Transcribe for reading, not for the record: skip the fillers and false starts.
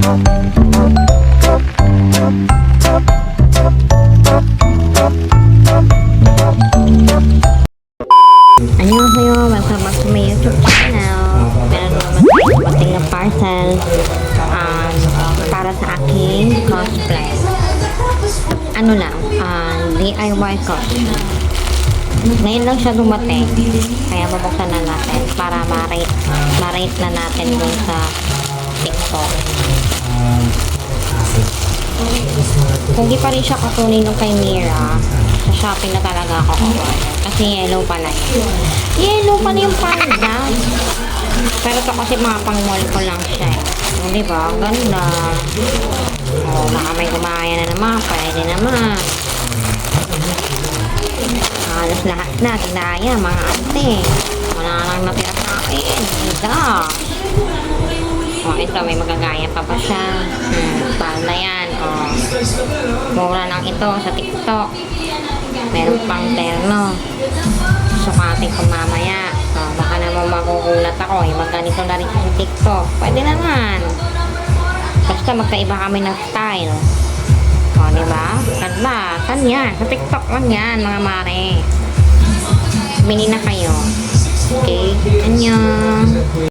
Annyeonghaseyo, welcome back to my YouTube channel. Meron naman tayo dumating na parcel para sa aking cosplay. Ano lang, DIY cosplay. Ngayon lang siya dumating, kaya bubuksan na natin para ma-rate na natin dun sa TikTok. Kung di pa rin siya kukunin nung kay Mira, sa shopping na talaga ako order. Kasi yellow pala yun. Yellow pala yung panda. Pero to kasi mga pang mall ko lang siya eh. Diba? Ganda. Baka may gumaya na naman. Pwede naman. Halos lahat na. Tigdaya mga ate. Wala lang natira sa akin. Ganda. Ito may magagaya pa ba siya. Panda yan. Mura lang ito sa TikTok. Meron pang terno. Sukatin ko mamaya. Baka naman makukulat ako. Magganito na rin sa TikTok. Pwede naman. Basta magkaiba kami ng style. Diba? Ganda. Saan yan? Sa TikTok lang yan, mga mare. Bili na kayo. Okay? Annyeong.